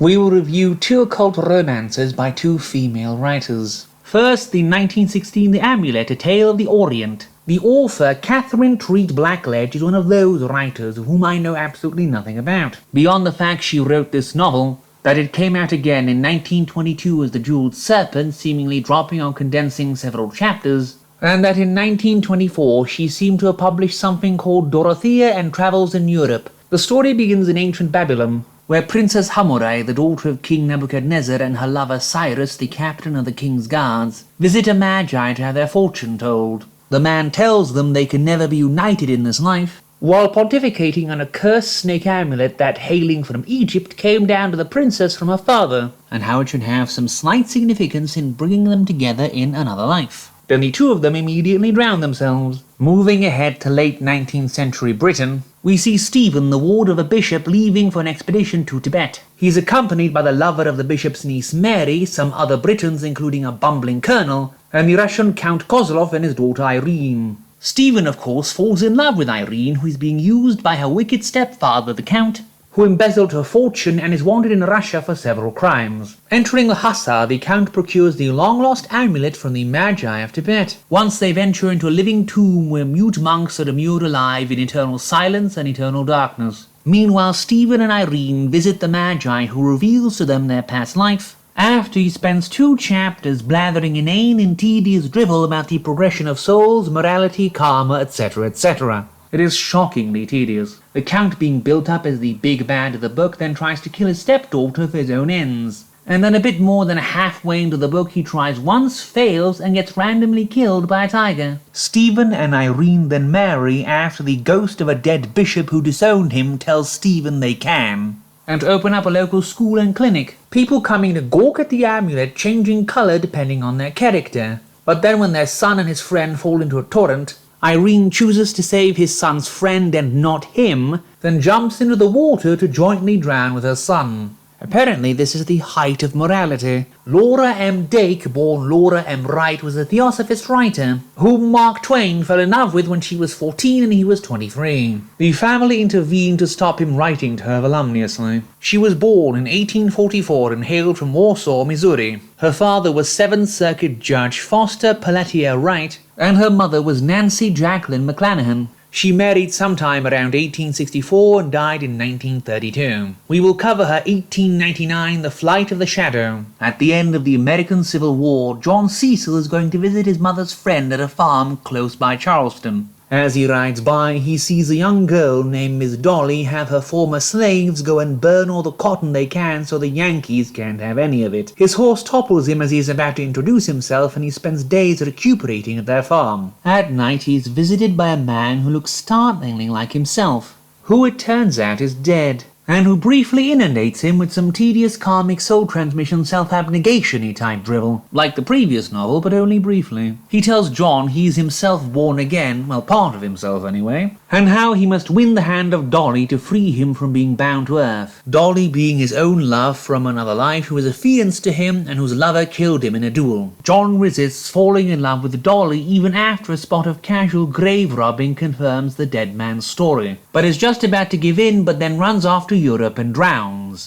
we will review two occult romances by two female writers. First, the 1916 The Amulet, A Tale of the Orient. The author, Katharine Treat Blackledge, is one of those writers of whom I know absolutely nothing about. Beyond the fact she wrote this novel, that it came out again in 1922 as The Jeweled Serpent, seemingly dropping or condensing several chapters, and that in 1924 she seemed to have published something called Dorothea and Travels in Europe. The story begins in ancient Babylon, where Princess Hammurabi, the daughter of King Nebuchadnezzar, and her lover Cyrus, the captain of the king's guards, visit a magi to have their fortune told. The man tells them they can never be united in this life, while pontificating on a cursed snake amulet that, hailing from Egypt, came down to the princess from her father, and how it should have some slight significance in bringing them together in another life. Then the two of them immediately drown themselves. Moving ahead to late 19th century Britain, we see Stephen, the ward of a bishop, leaving for an expedition to Tibet. He is accompanied by the lover of the bishop's niece Mary, some other Britons including a bumbling colonel, and the Russian Count Kozlov and his daughter Irene. Stephen, of course, falls in love with Irene, who is being used by her wicked stepfather, the Count, who embezzled her fortune and is wanted in Russia for several crimes. Entering Lhasa, the Count procures the long-lost amulet from the Magi of Tibet. Once they venture into a living tomb where mute monks are immured alive in eternal silence and eternal darkness. Meanwhile, Stephen and Irene visit the Magi, who reveals to them their past life, after he spends 2 chapters blathering inane and tedious drivel about the progression of souls, morality, karma, etc., etc. It is shockingly tedious. The Count, being built up as the big bad of the book, then tries to kill his stepdaughter for his own ends. And then a bit more than halfway into the book he tries once, fails, and gets randomly killed by a tiger. Stephen and Irene then marry after the ghost of a dead bishop who disowned him tells Stephen they can, and open up a local school and clinic. People coming to gawk at the amulet, changing colour depending on their character. But then when their son and his friend fall into a torrent, Irene chooses to save his son's friend and not him, then jumps into the water to jointly drown with her son. Apparently this is the height of morality. Laura M. Dake, born Laura M. Wright, was a theosophist writer, whom Mark Twain fell in love with when she was 14 and he was 23. The family intervened to stop him writing to her voluminously. She was born in 1844 and hailed from Warsaw, Missouri. Her father was 7th Circuit Judge Foster Pelletier Wright, and her mother was Nancy Jacqueline McClanahan. She married sometime around 1864 and died in 1932. We will cover her 1899 The Flight of the Shadow. At the end of the American Civil War, John Cecil is going to visit his mother's friend at a farm close by Charleston. As he rides by, he sees a young girl named Miss Dolly have her former slaves go and burn all the cotton they can so the Yankees can't have any of it. His horse topples him as he is about to introduce himself, and he spends days recuperating at their farm. At night he is visited by a man who looks startlingly like himself, who it turns out is dead, and who briefly inundates him with some tedious karmic soul transmission self-abnegation-y type drivel, like the previous novel, but only briefly. He tells John he is himself born again, well, part of himself anyway, and how he must win the hand of Dolly to free him from being bound to Earth. Dolly being his own love from another life who was affianced to him and whose lover killed him in a duel. John resists falling in love with Dolly even after a spot of casual grave robbing confirms the dead man's story, but is just about to give in, but then runs off to Europe and drowns.